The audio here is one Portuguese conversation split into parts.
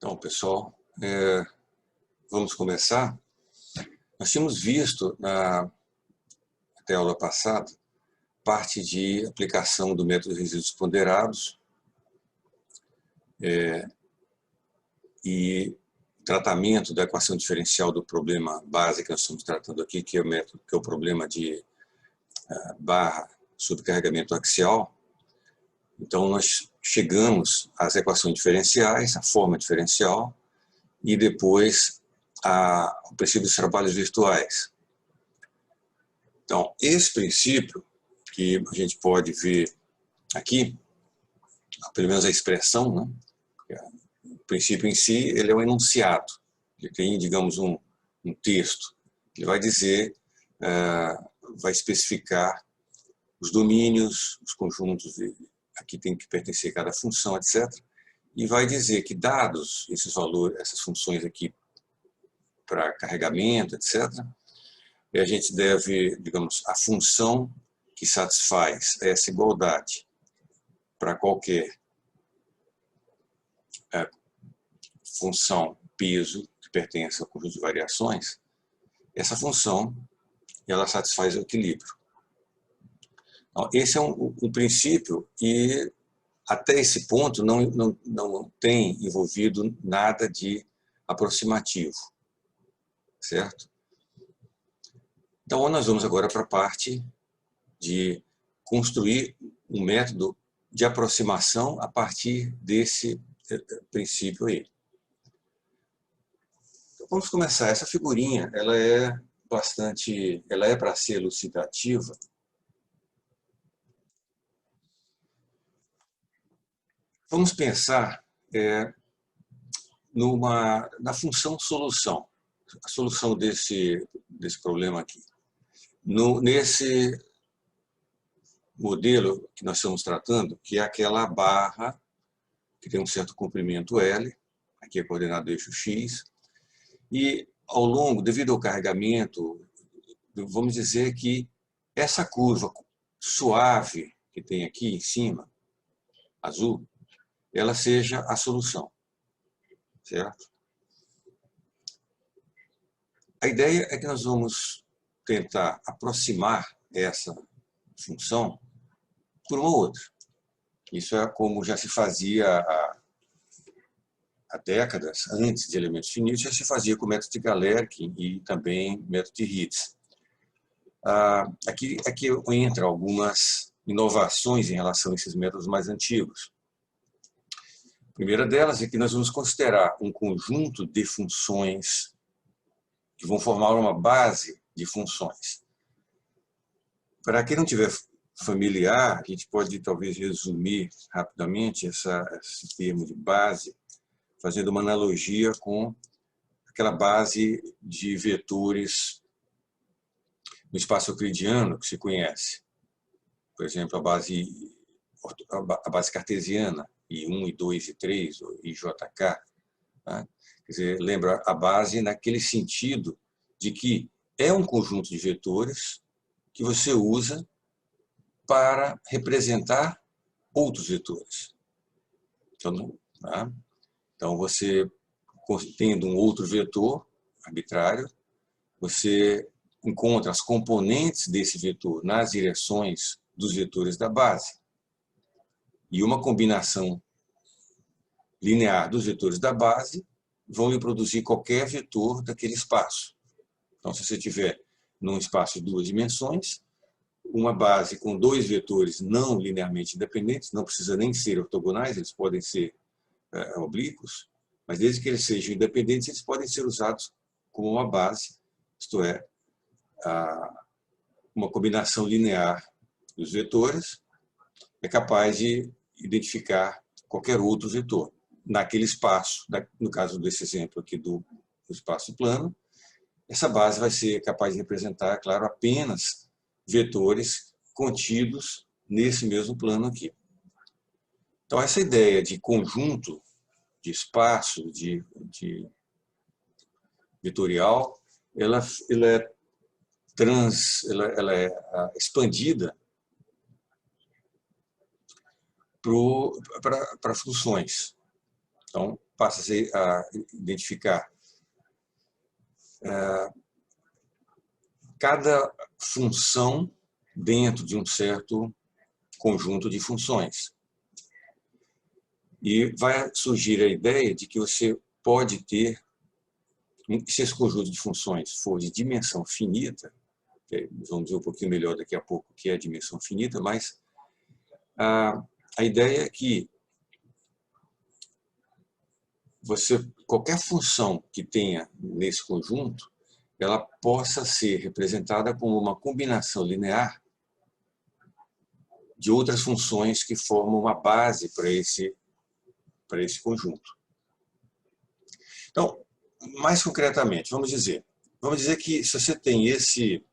Então, pessoal, vamos começar. Nós tínhamos visto até a aula passada parte de aplicação do método de resíduos ponderados e tratamento da equação diferencial do problema base que nós estamos tratando aqui, que é o problema de barra subcarregamento axial. Então, nós chegamos às equações diferenciais, à forma diferencial, e depois ao princípio dos trabalhos virtuais. Então, esse princípio, que a gente pode ver aqui, pelo menos a expressão, né? O princípio em si, ele é um enunciado. Ele tem, digamos, um texto. Ele vai dizer, vai especificar os domínios, os conjuntos, aqui tem que pertencer cada função, etc. E vai dizer que, dados esses valores, essas funções aqui para carregamento, etc., a gente deve, digamos, a função que satisfaz essa igualdade para qualquer função peso que pertence ao conjunto de variações, essa função ela satisfaz o equilíbrio. Então, esse é um princípio e até esse ponto não tem envolvido nada de aproximativo, certo? Então, nós vamos agora para a parte de construir um método de aproximação a partir desse princípio aí. Então, vamos começar. Essa figurinha, ela é para ser elucidativa. Vamos pensar na função solução, a solução desse problema aqui. Nesse modelo que nós estamos tratando, que é aquela barra que tem um certo comprimento L, aqui é coordenado do eixo X, e ao longo, devido ao carregamento, vamos dizer que essa curva suave que tem aqui em cima, azul, ela seja a solução, certo? A ideia é que nós vamos tentar aproximar essa função por uma outra. Isso é como já se fazia há décadas, antes de elementos finitos, já se fazia com o método de Galerkin e também método de Ritz. Aqui entram algumas inovações em relação a esses métodos mais antigos. A primeira delas é que nós vamos considerar um conjunto de funções que vão formar uma base de funções. Para quem não tiver familiar, a gente pode talvez resumir rapidamente esse termo de base, fazendo uma analogia com aquela base de vetores no espaço euclidiano que se conhece. Por exemplo, a base cartesiana, I1, I2, I3, IJK. Tá? Quer dizer, lembra a base naquele sentido de que é um conjunto de vetores que você usa para representar outros vetores. Então, você, tendo um outro vetor arbitrário, você encontra as componentes desse vetor nas direções dos vetores da base. E uma combinação linear dos vetores da base vão lhe produzir qualquer vetor daquele espaço. Então, se você tiver num espaço de duas dimensões, uma base com dois vetores não linearmente independentes, não precisa nem ser ortogonais, eles podem ser oblíquos, mas desde que eles sejam independentes, eles podem ser usados como uma base, isto é, uma combinação linear dos vetores é capaz de identificar qualquer outro vetor naquele espaço. No caso desse exemplo aqui do espaço plano, essa base vai ser capaz de representar, claro, apenas vetores contidos nesse mesmo plano aqui. Então, essa ideia de conjunto, de espaço, de vetorial, ela é expandida para funções. Então, passa-se a identificar cada função dentro de um certo conjunto de funções. E vai surgir a ideia de que você pode ter, se esse conjunto de funções for de dimensão finita, vamos ver um pouquinho melhor daqui a pouco o que é a dimensão finita, mas a ideia é que qualquer função que tenha nesse conjunto, ela possa ser representada como uma combinação linear de outras funções que formam uma base para esse conjunto. Então, mais concretamente, vamos dizer que se você tem esse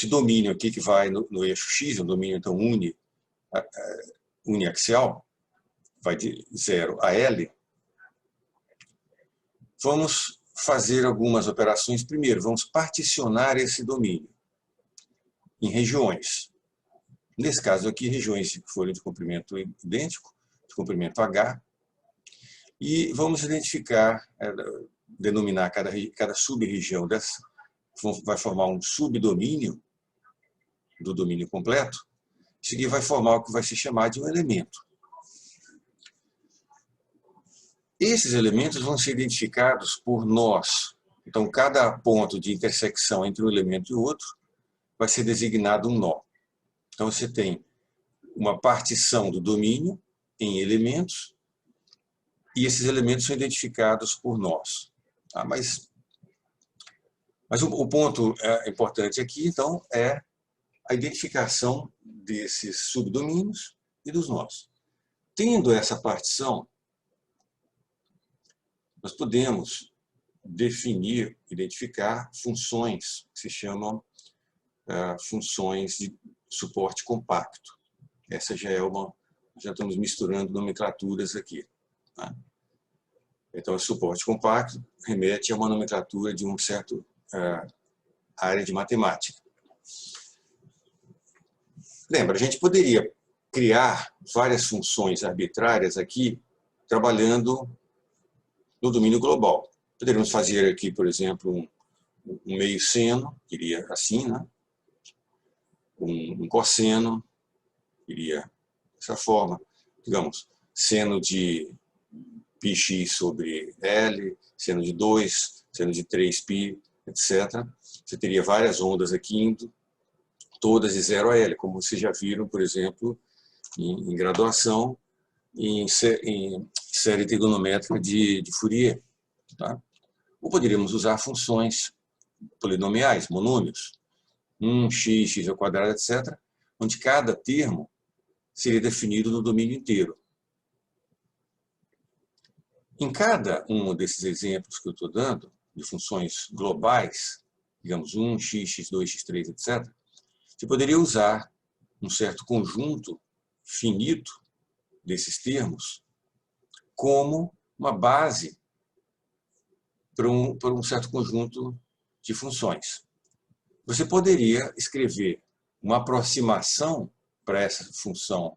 domínio aqui que vai no eixo X, um domínio então uniaxial, vai de 0 a L, vamos fazer algumas operações. Primeiro, vamos particionar esse domínio em regiões. Nesse caso aqui, regiões que foram de comprimento idêntico, de comprimento H, e vamos identificar, denominar cada sub-região dessa, vai formar um subdomínio do domínio completo. Isso aqui vai formar o que vai se chamar de um elemento. Esses elementos vão ser identificados por nós. Então, cada ponto de intersecção entre um elemento e o outro vai ser designado um nó. Então, você tem uma partição do domínio em elementos, e esses elementos são identificados por nós. Tá? Mas o ponto importante aqui, então, é a identificação desses subdomínios e dos nós. Tendo essa partição, nós podemos definir, identificar funções que se chamam funções de suporte compacto. Essa já estamos misturando nomenclaturas aqui. Tá? Então, o suporte compacto remete a uma nomenclatura de uma certa área de matemática. Lembra, a gente poderia criar várias funções arbitrárias aqui, trabalhando no domínio global. Poderíamos fazer aqui, por exemplo, um meio seno, que iria assim, né? Um cosseno, iria dessa forma. Digamos, seno de πx sobre L, seno de 2, seno de 3π, etc. Você teria várias ondas aqui indo, todas de 0 a L, como vocês já viram, por exemplo, em graduação, em série trigonométrica de Fourier. Tá? Ou poderíamos usar funções polinomiais, monômios, 1x, x ao quadrado, etc., onde cada termo seria definido no domínio inteiro. Em cada um desses exemplos que eu estou dando, de funções globais, digamos 1, x, x2, x3, etc., você poderia usar um certo conjunto finito desses termos como uma base para um certo conjunto de funções. Você poderia escrever uma aproximação para essa função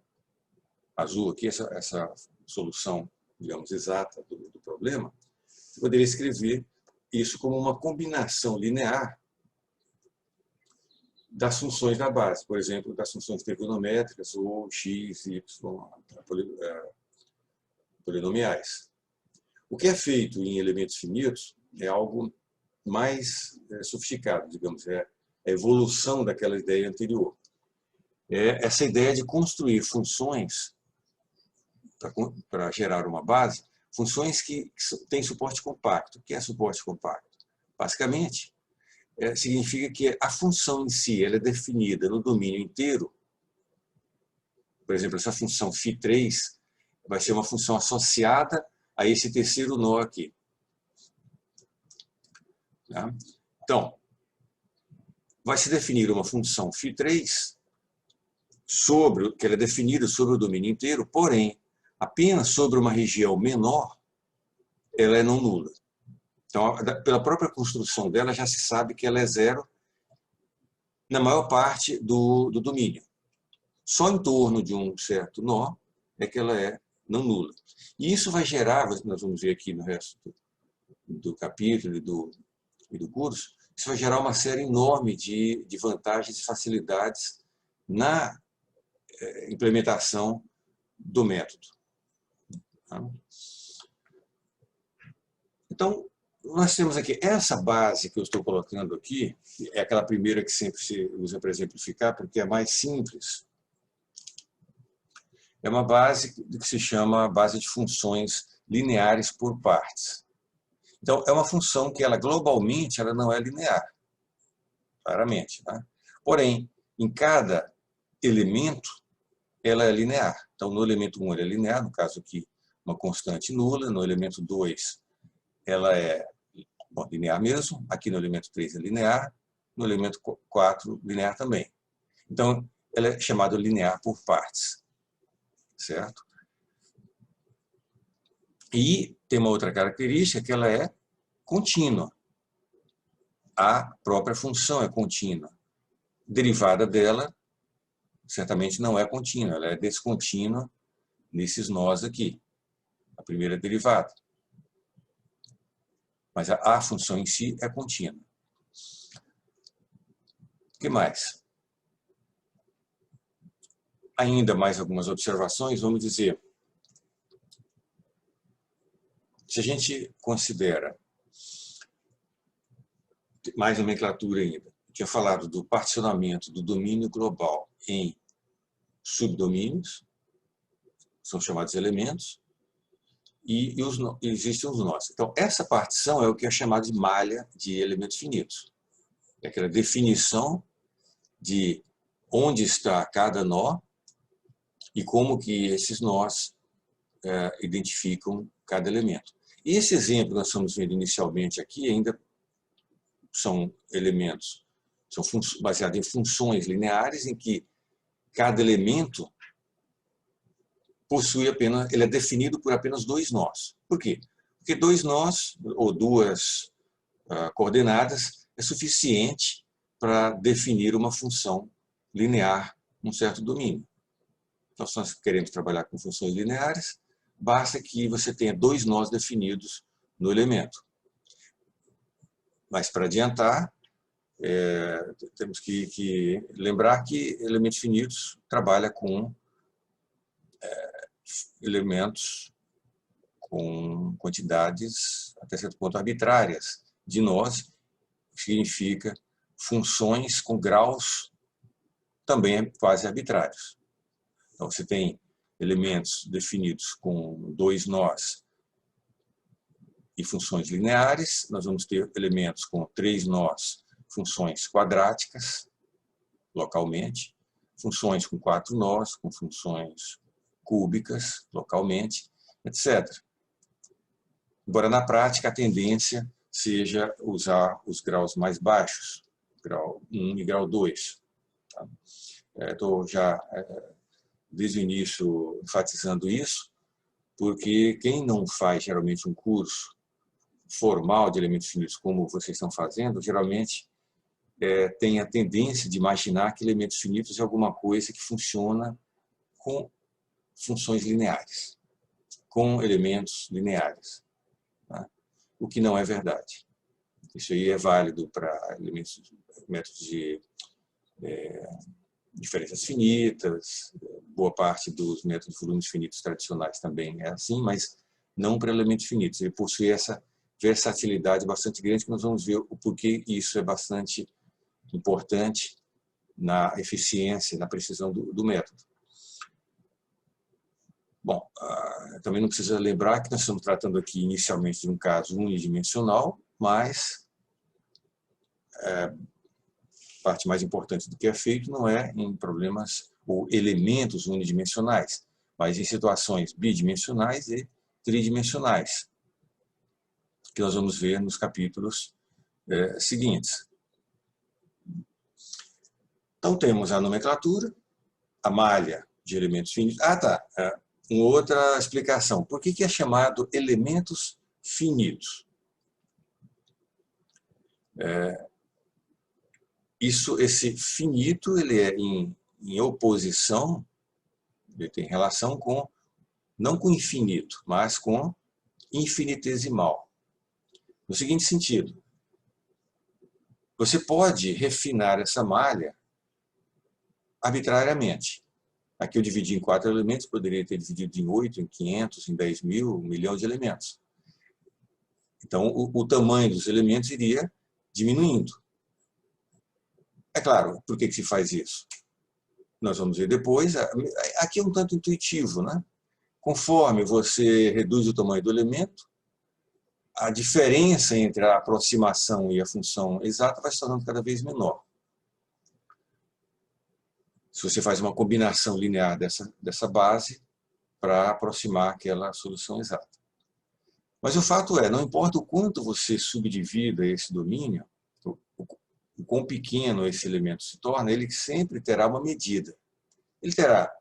azul aqui, essa solução, digamos, exata do problema. Você poderia escrever isso como uma combinação linear das funções da base, por exemplo, das funções trigonométricas ou x, y, polinomiais. O que é feito em elementos finitos é algo mais sofisticado, digamos, é a evolução daquela ideia anterior. É essa ideia de construir funções para gerar uma base, funções que têm suporte compacto. O que é suporte compacto? Basicamente, significa que a função em si ela é definida no domínio inteiro. Por exemplo, essa função φ3 vai ser uma função associada a esse terceiro nó aqui. Tá? Então, vai se definir uma função φ3 que ela é definida sobre o domínio inteiro, porém, apenas sobre uma região menor, ela é não nula. Então, pela própria construção dela, já se sabe que ela é zero na maior parte do domínio. Só em torno de um certo nó é que ela é não nula. E isso vai gerar, nós vamos ver aqui no resto do capítulo e do curso, isso vai gerar uma série enorme de vantagens e facilidades na implementação do método. Então, nós temos aqui essa base que eu estou colocando aqui, é aquela primeira que sempre se usa para exemplificar, porque é mais simples. É uma base que se chama base de funções lineares por partes. Então, é uma função que ela globalmente ela não é linear, claramente. Tá? Porém, em cada elemento, ela é linear. Então, no elemento 1 ela é linear, no caso aqui, uma constante nula. No elemento 2, ela é linear mesmo. Aqui no elemento 3 é linear. No elemento 4, linear também. Então, ela é chamada linear por partes. Certo? E tem uma outra característica que ela é contínua. A própria função é contínua. Derivada dela, certamente não é contínua, ela é descontínua nesses nós aqui. A primeira derivada. Mas a função em si é contínua. O que mais? Ainda mais algumas observações, vamos dizer. Se a gente considera mais nomenclatura ainda, tinha falado do particionamento do domínio global em subdomínios, são chamados elementos, e existem os nós. Então, essa partição é o que é chamado de malha de elementos finitos. É aquela definição de onde está cada nó e como que esses nós identificam cada elemento. E esse exemplo que nós estamos vendo inicialmente aqui ainda são elementos, são baseados em funções lineares em que cada elemento possui apenas, ele é definido por apenas dois nós. Por quê? Porque dois nós ou duas coordenadas é suficiente para definir uma função linear num certo domínio. Então, se nós queremos trabalhar com funções lineares, basta que você tenha dois nós definidos no elemento. Mas, para adiantar, temos que lembrar que elementos finitos trabalham com elementos com quantidades, até certo ponto, arbitrárias de nós, significa funções com graus também quase arbitrários. Então, você tem elementos definidos com dois nós e funções lineares, nós vamos ter elementos com três nós, funções quadráticas, localmente, funções com quatro nós, com funções cúbicas, localmente, etc. Embora, na prática, a tendência seja usar os graus mais baixos, grau 1 e grau 2. Tá? Estou já, desde o início, enfatizando isso, porque quem não faz, geralmente, um curso formal de elementos finitos, como vocês estão fazendo, geralmente tem a tendência de imaginar que elementos finitos é alguma coisa que funciona com funções lineares, com elementos lineares. Tá? O que não é verdade. Isso aí é válido para métodos de diferenças finitas, boa parte dos métodos de volumes finitos tradicionais também é assim, mas não para elementos finitos. Ele possui essa versatilidade bastante grande, que nós vamos ver o porquê isso é bastante importante na eficiência, na precisão do método. Bom, também não precisa lembrar que nós estamos tratando aqui inicialmente de um caso unidimensional, mas a parte mais importante do que é feito não é em problemas ou elementos unidimensionais, mas em situações bidimensionais e tridimensionais, que nós vamos ver nos capítulos seguintes. Então, temos a nomenclatura, a malha de elementos finitos. Uma outra explicação. Por que é chamado elementos finitos? Esse finito ele é em oposição, ele tem relação com Não com infinito, mas com infinitesimal. No seguinte sentido, você pode refinar essa malha arbitrariamente. Aqui eu dividi em 4 elementos, poderia ter dividido em 8, em 500, em 10 mil, 1 milhão de elementos. Então, o tamanho dos elementos iria diminuindo. É claro, por que se faz isso? Nós vamos ver depois. Aqui é um tanto intuitivo, né? Conforme você reduz o tamanho do elemento, a diferença entre a aproximação e a função exata vai se tornando cada vez menor. Se você faz uma combinação linear dessa base para aproximar aquela solução exata. Mas o fato é, não importa o quanto você subdivida esse domínio, o quão pequeno esse elemento se torna, ele sempre terá uma medida. Ele terá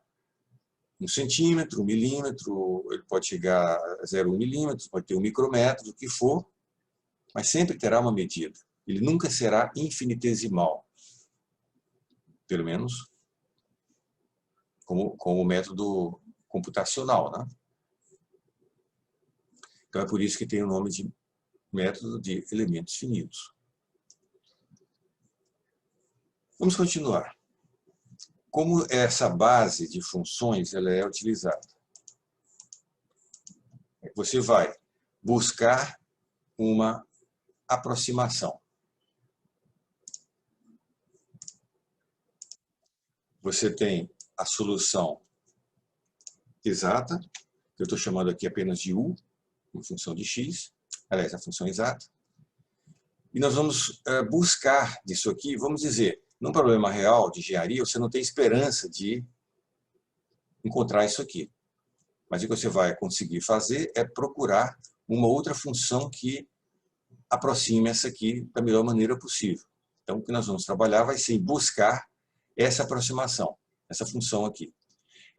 1 centímetro, 1 milímetro, ele pode chegar a 0,1 milímetro, pode ter 1 micrômetro, o que for, mas sempre terá uma medida. Ele nunca será infinitesimal, pelo menos como o método computacional, né? Então é por isso que tem o nome de método de elementos finitos. Vamos continuar. Como essa base de funções ela é utilizada? Você vai buscar uma aproximação. Você tem a solução exata, que eu estou chamando aqui apenas de U, uma função de x, aliás, a função exata. E nós vamos buscar disso aqui, vamos dizer, num problema real de engenharia, você não tem esperança de encontrar isso aqui. Mas o que você vai conseguir fazer é procurar uma outra função que aproxime essa aqui da melhor maneira possível. Então, o que nós vamos trabalhar vai ser em buscar essa aproximação, essa função aqui.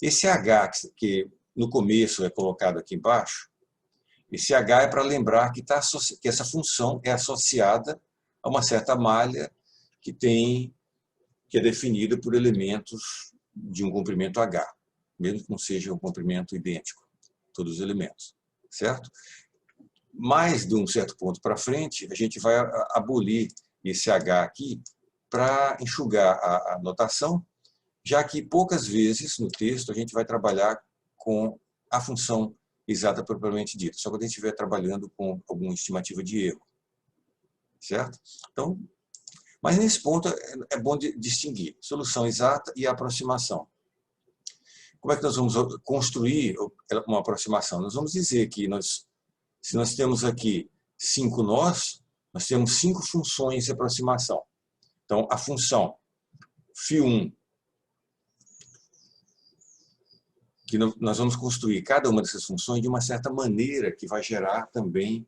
Esse h, que no começo é colocado aqui embaixo, esse h é para lembrar que essa função é associada a uma certa malha que é definida por elementos de um comprimento h, mesmo que não seja um comprimento idêntico, todos os elementos, certo? Mais de um certo ponto para frente, a gente vai abolir esse h aqui para enxugar a notação, já que poucas vezes no texto a gente vai trabalhar com a função exata propriamente dita, só quando a gente estiver trabalhando com alguma estimativa de erro, certo? Então, mas nesse ponto é bom distinguir solução exata e aproximação. Como é que nós vamos construir uma aproximação? Nós vamos dizer que se nós temos aqui 5 nós temos 5 funções de aproximação. Então, a função φ1, que nós vamos construir cada uma dessas funções de uma certa maneira que vai gerar também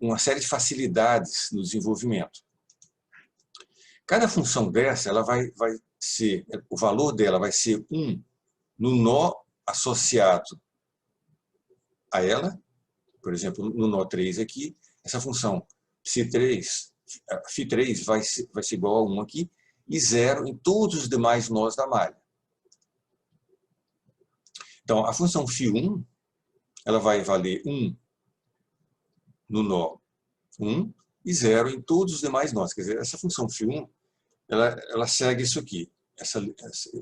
uma série de facilidades no desenvolvimento. Cada função dessa, ela vai ser, o valor dela vai ser 1 no nó associado a ela, por exemplo, no nó 3 aqui, essa função φ3 vai ser igual a 1 aqui, e 0 em todos os demais nós da malha. Então, a função φ1, ela vai valer 1 no nó 1 e 0 em todos os demais nós. Quer dizer, essa função φ1, ela segue isso aqui,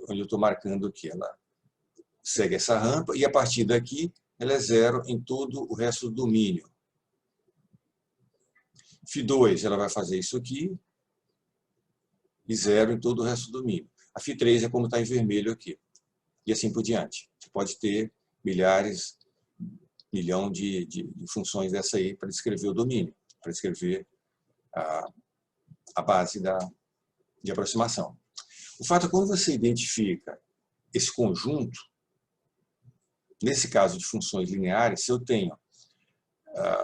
onde eu estou marcando aqui. Ela segue essa rampa e, a partir daqui, ela é 0 em todo o resto do domínio. φ2, ela vai fazer isso aqui, e 0 em todo o resto do domínio. A φ3 é como está em vermelho aqui. E assim por diante. Você pode ter milhares, milhão de funções dessa aí para descrever o domínio, para descrever a base de aproximação. O fato é que quando você identifica esse conjunto, nesse caso de funções lineares, se eu tenho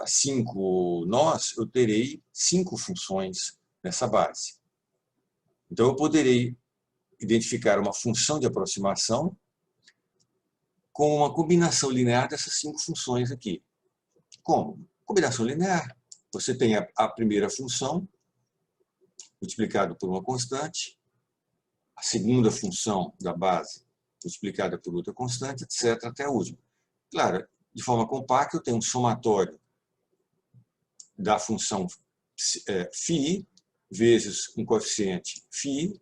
5 nós, eu terei 5 funções nessa base. Então, eu poderei identificar uma função de aproximação com uma combinação linear dessas 5 funções aqui. Como? Combinação linear. Você tem a primeira função, multiplicado por uma constante, a segunda função da base multiplicada por outra constante, etc., até a última. Claro, de forma compacta, eu tenho um somatório da função φ vezes um coeficiente φ,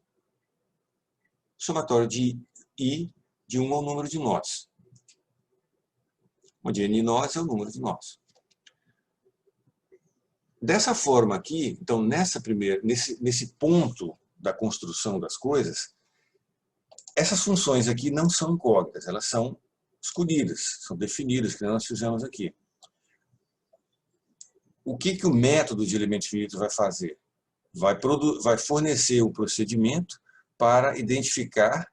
somatório de I de 1 ao número de nós, onde n nós é o número de nós. Dessa forma aqui, então, nesse ponto da construção das coisas, essas funções aqui não são incógnitas, elas são escolhidas, são definidas, que nós fizemos aqui. O que o método de elementos finitos vai fazer? Vai fornecer um procedimento para identificar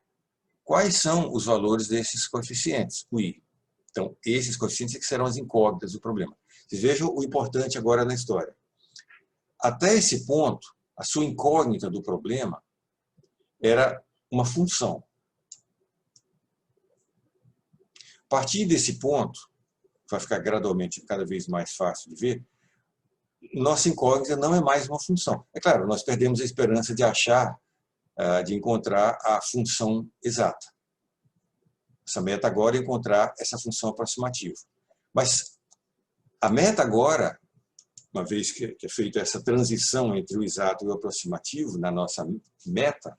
quais são os valores desses coeficientes, o I. Então, esses coeficientes é que serão as incógnitas do problema. Vocês vejam o importante agora na história. Até esse ponto, a sua incógnita do problema era uma função. A partir desse ponto, vai ficar gradualmente cada vez mais fácil de ver, nossa incógnita não é mais uma função. É claro, nós perdemos a esperança de achar, de encontrar a função exata. Essa meta agora é encontrar essa função aproximativa. Mas a meta agora, uma vez que é feita essa transição entre o exato e o aproximativo na nossa meta,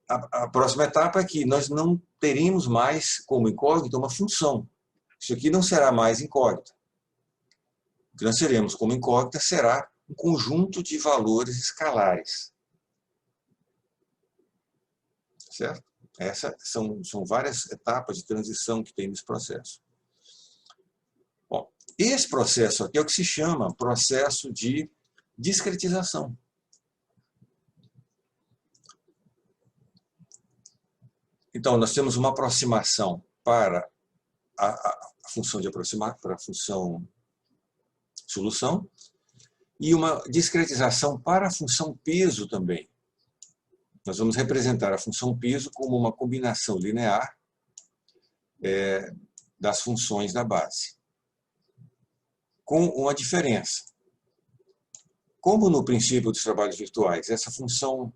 a próxima etapa é que nós não teremos mais como incógnita uma função. Isso aqui não será mais incógnita. O que nós teremos como incógnita será um conjunto de valores escalares. Certo? Essas são várias etapas de transição que tem nesse processo. Bom, esse processo aqui é o que se chama processo de discretização. Então, nós temos uma aproximação para a função de aproximar, para a função solução, e uma discretização para a função peso também. Nós vamos representar a função peso como uma combinação linear das funções da base, com uma diferença. Como no princípio dos trabalhos virtuais, essa função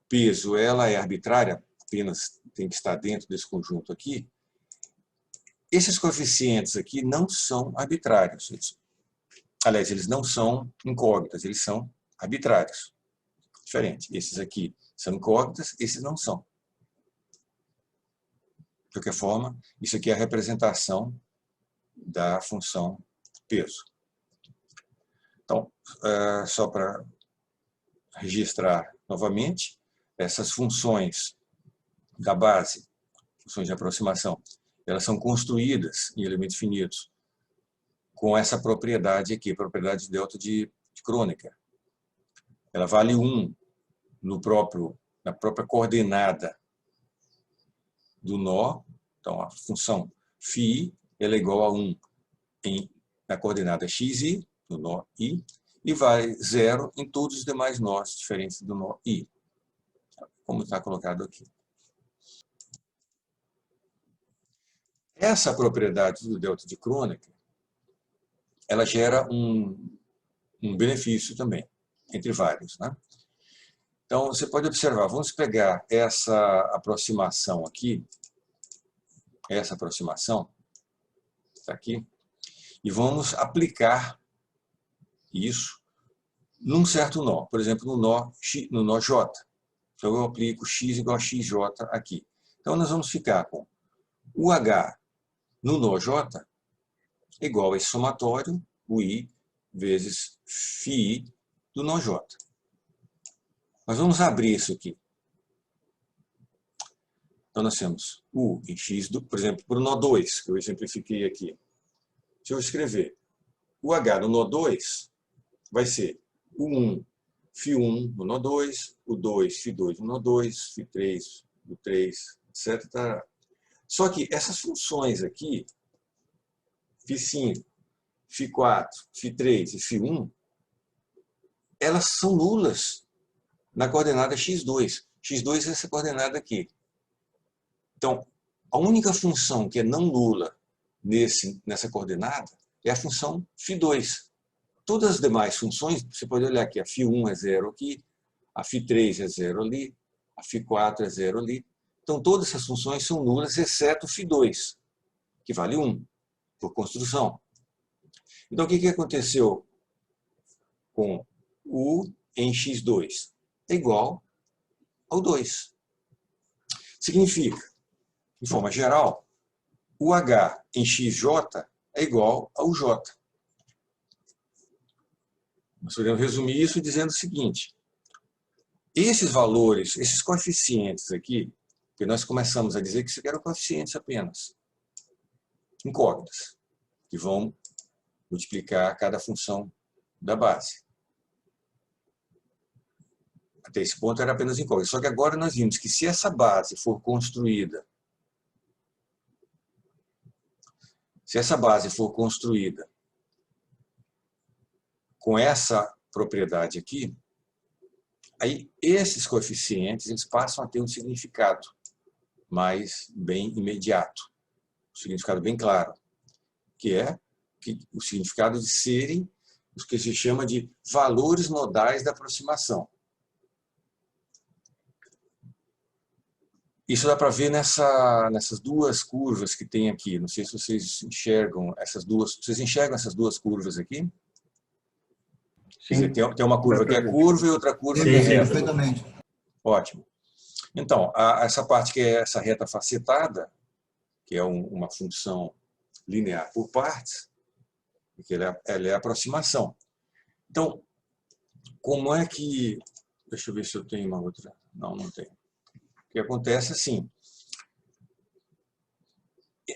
peso ela é arbitrária, apenas tem que estar dentro desse conjunto aqui, esses coeficientes aqui não são arbitrários. Aliás, eles não são incógnitas, eles são arbitrários. Diferente. Esses aqui são incógnitas, esses não são. De qualquer forma, isso aqui é a representação da função peso. Então, só para registrar novamente, essas funções da base, funções de aproximação, elas são construídas em elementos finitos com essa propriedade aqui, propriedade de delta de Kronecker. Ela vale 1 na própria coordenada do nó. Então, a função φ ela é igual a 1 na coordenada xi, do nó i, e vale 0 em todos os demais nós diferentes do nó i, como está colocado aqui. Essa propriedade do delta de Kronecker, ela gera um benefício também, entre vários, né? Então, você pode observar, vamos pegar essa aproximação aqui, essa aproximação, está aqui, e vamos aplicar isso num certo nó, por exemplo, no nó J. Então, eu aplico x igual a xj aqui. Então, nós vamos ficar com o h no nó J igual a esse somatório, o i, vezes φ do nó J. Nós vamos abrir isso aqui. Então, nós temos u em x, por exemplo, para o nó 2, que eu exemplifiquei aqui. Se eu escrever o h no nó 2, vai ser o 1, φ1 no nó 2, o 2, φ2 no nó 2, φ3 no 3, etc. Só que essas funções aqui, φ5, φ4, φ3 e φ1, elas são nulas na coordenada x2. x2 é essa coordenada aqui. Então, a única função que é não nula nessa coordenada é a função φ2. Todas as demais funções, você pode olhar aqui, a φ1 é 0 aqui, a φ3 é 0 ali, a φ4 é 0 ali. Então, todas essas funções são nulas, exceto φ2, que vale 1, por construção. Então, o que aconteceu com U em x2? É igual ao 2. Significa, de forma geral, o H em xj é igual ao J. Nós podemos resumir isso dizendo o seguinte: esses valores, esses coeficientes aqui, que nós começamos a dizer que isso eram coeficientes apenas, incógnitas, que vão multiplicar cada função da base. Até esse ponto era apenas incógnito. Só que agora nós vimos que se essa base for construída, com essa propriedade aqui, aí esses coeficientes eles passam a ter um significado mais bem imediato, um significado bem claro, que é o significado de serem os que se chama de valores nodais da aproximação. Isso dá para ver nessas duas curvas que tem aqui. Não sei se vocês enxergam essas duas. Vocês enxergam essas duas curvas aqui? Quer dizer, tem uma curva que é curva e outra curva que é reta. Perfeitamente. Ótimo. Então, essa parte que é essa reta facetada, que é uma função linear por partes, que ela é a aproximação. Então, como é que... Deixa eu ver se eu tenho uma outra... Não, não tenho. O que acontece assim,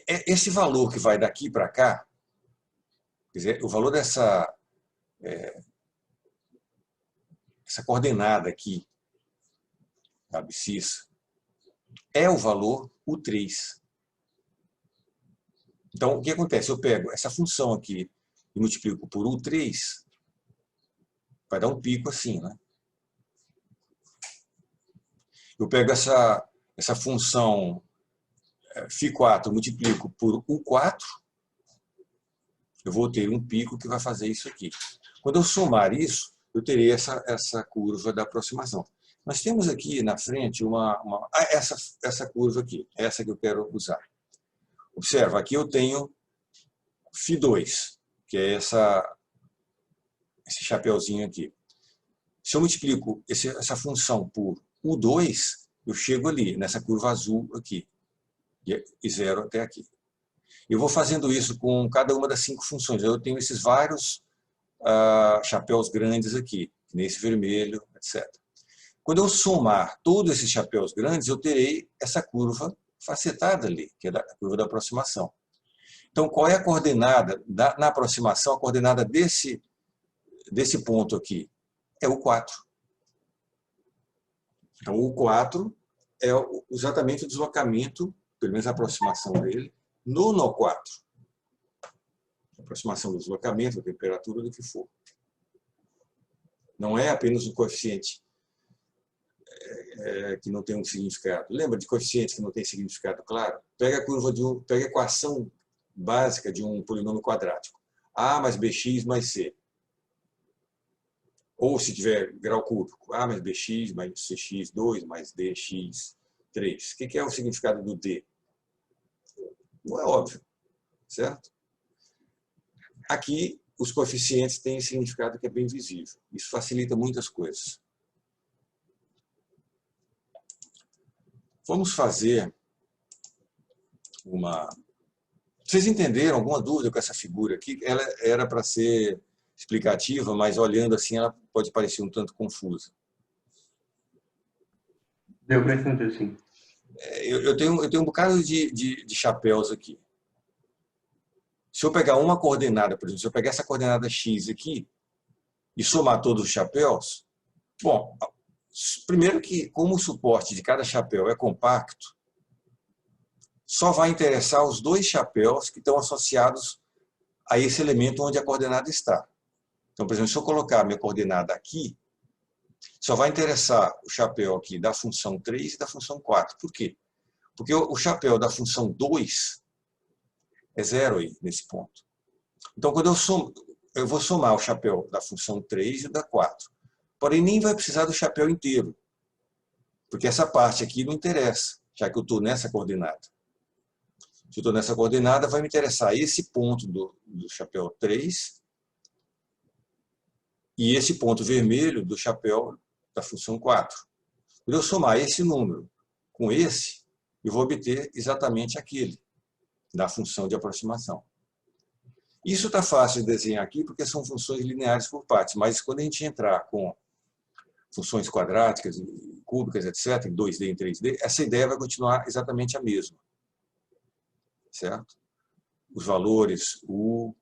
esse valor que vai daqui para cá, quer dizer, o valor dessa essa coordenada aqui, da abscissa, é o valor U3. Então, o que acontece? Eu pego essa função aqui e multiplico por U3, vai dar um pico assim, né? Eu pego essa função φ4, multiplico por U4, eu vou ter um pico que vai fazer isso aqui. Quando eu somar isso, eu terei essa curva da aproximação. Nós temos aqui na frente essa curva aqui, essa que eu quero usar. Observa, aqui eu tenho φ2, que é esse chapeuzinho aqui. Se eu multiplico essa função por U2, eu chego ali, nessa curva azul aqui, e zero até aqui. Eu vou fazendo isso com cada uma das 5 funções. Eu tenho esses vários chapéus grandes aqui, nesse vermelho, etc. Quando eu somar todos esses chapéus grandes, eu terei essa curva facetada ali, que é a curva da aproximação. Então, qual é a coordenada na aproximação? A coordenada desse ponto aqui é o 4. Então, o 4 é exatamente o deslocamento, pelo menos a aproximação dele, no nó 4. A aproximação do deslocamento, da temperatura, do que for. Não é apenas um coeficiente que não tem um significado. Lembra de coeficientes que não tem significado claro? Pega a equação básica de um polinômio quadrático. A mais bx mais c. Ou, se tiver grau cúbico, a mais bx mais cx2 mais dx3. O que é o significado do d? Não é óbvio, certo? Aqui, os coeficientes têm significado que é bem visível. Isso facilita muitas coisas. Vamos fazer uma... Vocês entenderam alguma dúvida com essa figura aqui? Ela era para ser explicativa, mas olhando assim ela pode parecer um tanto confusa. Deu para entender, sim. Eu tenho um bocado de chapéus aqui. Se eu pegar uma coordenada, por exemplo, se eu pegar essa coordenada x aqui e somar todos os chapéus, bom, primeiro que como o suporte de cada chapéu é compacto, só vai interessar os 2 chapéus que estão associados a esse elemento onde a coordenada está. Então, por exemplo, se eu colocar a minha coordenada aqui, só vai interessar o chapéu aqui da função 3 e da função 4. Por quê? Porque o chapéu da função 2 é 0 aí, nesse ponto. Então, quando eu vou somar o chapéu da função 3 e da 4. Porém, nem vai precisar do chapéu inteiro, porque essa parte aqui não interessa. já que eu estou nessa coordenada. Se eu estou nessa coordenada, vai me interessar esse ponto do chapéu 3 e esse ponto vermelho do chapéu da função 4. Quando eu somar esse número com esse, eu vou obter exatamente aquele da função de aproximação. Isso está fácil de desenhar aqui porque são funções lineares por partes, mas quando a gente entrar com funções quadráticas, cúbicas, etc., em 2D e em 3D, essa ideia vai continuar exatamente a mesma. Certo? Os valores U,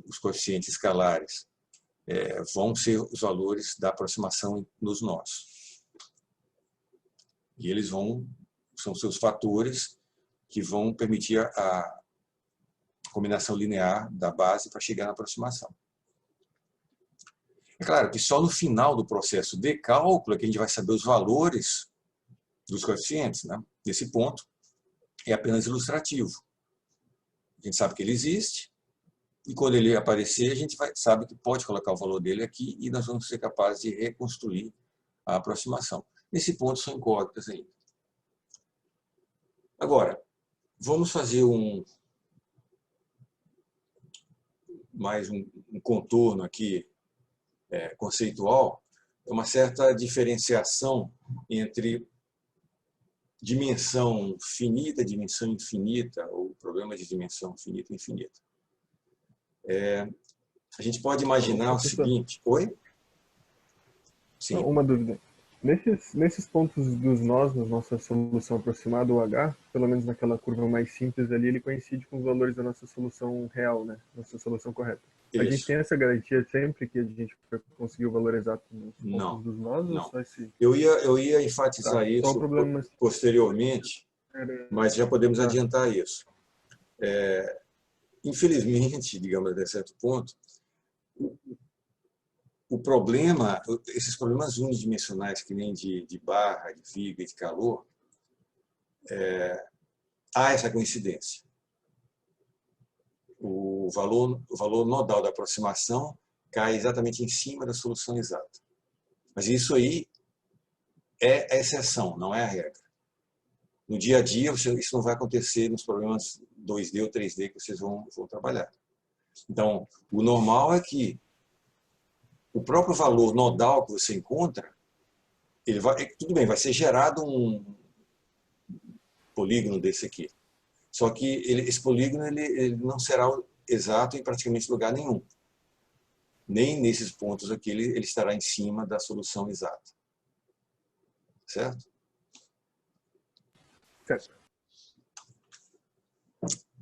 os coeficientes escalares, vão ser os valores da aproximação nos nós. E eles são seus fatores que vão permitir a combinação linear da base para chegar na aproximação. É claro que só no final do processo de cálculo é que a gente vai saber os valores dos coeficientes, né? Nesse ponto é apenas ilustrativo. A gente sabe que ele existe e quando ele aparecer a gente sabe que pode colocar o valor dele aqui e nós vamos ser capazes de reconstruir a aproximação. Nesse ponto são incógnitas ainda. Agora, vamos fazer mais um contorno aqui conceitual, uma certa diferenciação entre dimensão finita, dimensão infinita, ou problema de dimensão finita e infinita. A gente pode imaginar o seguinte... Oi? Sim. Uma dúvida. Nesses pontos dos nós, na nossa solução aproximada, o H, pelo menos naquela curva mais simples ali, ele coincide com os valores da nossa solução real, né? Nossa solução correta. Isso. A gente tem essa garantia sempre que a gente conseguir o valor exato nos pontos dos nós? Não. Ou só esse... Eu ia enfatizar isso posteriormente, mas já podemos adiantar isso. Infelizmente, digamos, até certo ponto, o problema, esses problemas unidimensionais, que nem de barra, de viga e de calor, há essa coincidência. O valor nodal da aproximação cai exatamente em cima da solução exata. Mas isso aí é a exceção, não é a regra. No dia a dia, isso não vai acontecer nos problemas 2D ou 3D que vocês vão trabalhar. Então, o normal é que o próprio valor nodal que você encontra, tudo bem, vai ser gerado um polígono desse aqui. Só que esse polígono ele não será exato em praticamente lugar nenhum. Nem nesses pontos aqui ele estará em cima da solução exata. Certo? Certo.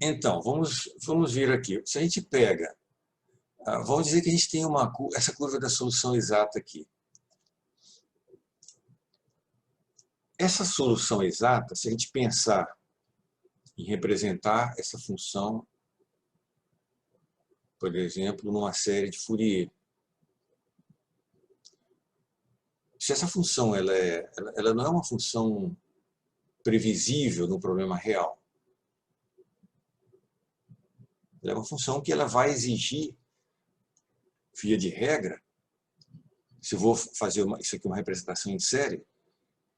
Então, vamos ver aqui. Se a gente pega... Vamos dizer que a gente tem essa curva da solução exata aqui. Essa solução exata, se a gente pensar em representar essa função, por exemplo, numa série de Fourier. Se essa função ela não é uma função previsível no problema real, ela é uma função que ela vai exigir, via de regra, se eu vou fazer isso aqui uma representação em série,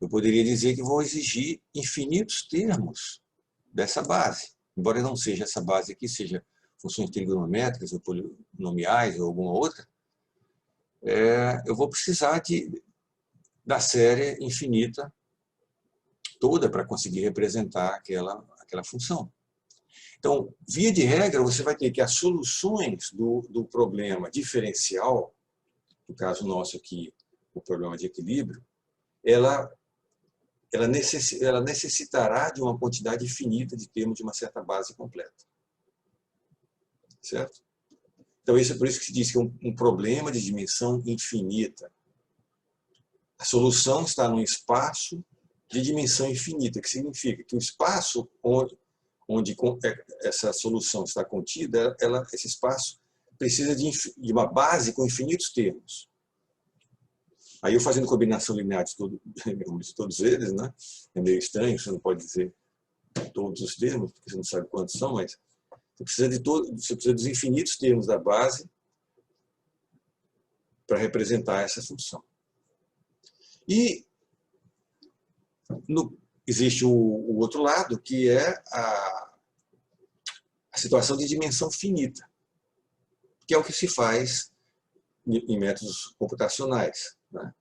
eu poderia dizer que vou exigir infinitos termos dessa base. Embora não seja essa base aqui, seja funções trigonométricas ou polinomiais ou alguma outra, eu vou precisar da série infinita toda para conseguir representar aquela função. Então, via de regra, você vai ter que as soluções do problema diferencial, no caso nosso aqui, o problema de equilíbrio, ela necessitará de uma quantidade infinita de termos de uma certa base completa. Certo? Então, isso é por isso que se diz que é um problema de dimensão infinita. A solução está num espaço de dimensão infinita, que significa que o espaço onde essa solução está contida, esse espaço precisa de uma base com infinitos termos. Aí eu fazendo combinação linear de todos eles, né? É meio estranho, você não pode dizer todos os termos, porque você não sabe quantos são, mas você precisa dos infinitos termos da base para representar essa função. E existe o outro lado, que é a situação de dimensão finita, que é o que se faz em métodos computacionais, né?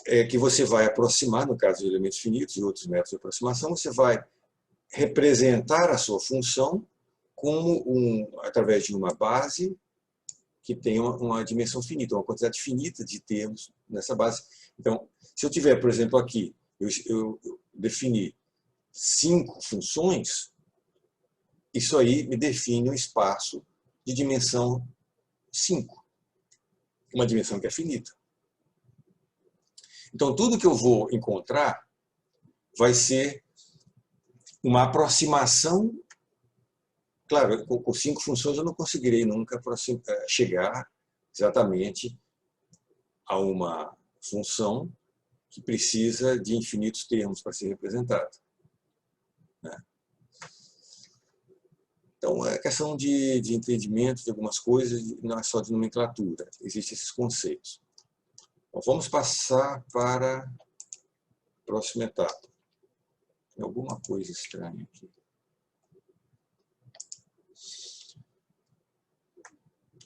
É que você vai aproximar, no caso de elementos finitos e outros métodos de aproximação, você vai representar a sua função como através de uma base que tem uma dimensão finita, uma quantidade finita de termos nessa base. Então, se eu tiver, por exemplo, aqui, eu defini 5 funções, isso aí me define um espaço de dimensão 5, uma dimensão que é finita. Então, tudo que eu vou encontrar vai ser uma aproximação. Claro, com 5 funções eu não conseguirei nunca chegar exatamente a uma função que precisa de infinitos termos para ser representada, né? Então, é questão de entendimento de algumas coisas, não é só de nomenclatura, existem esses conceitos. Bom, vamos passar para a próxima etapa. Tem alguma coisa estranha aqui.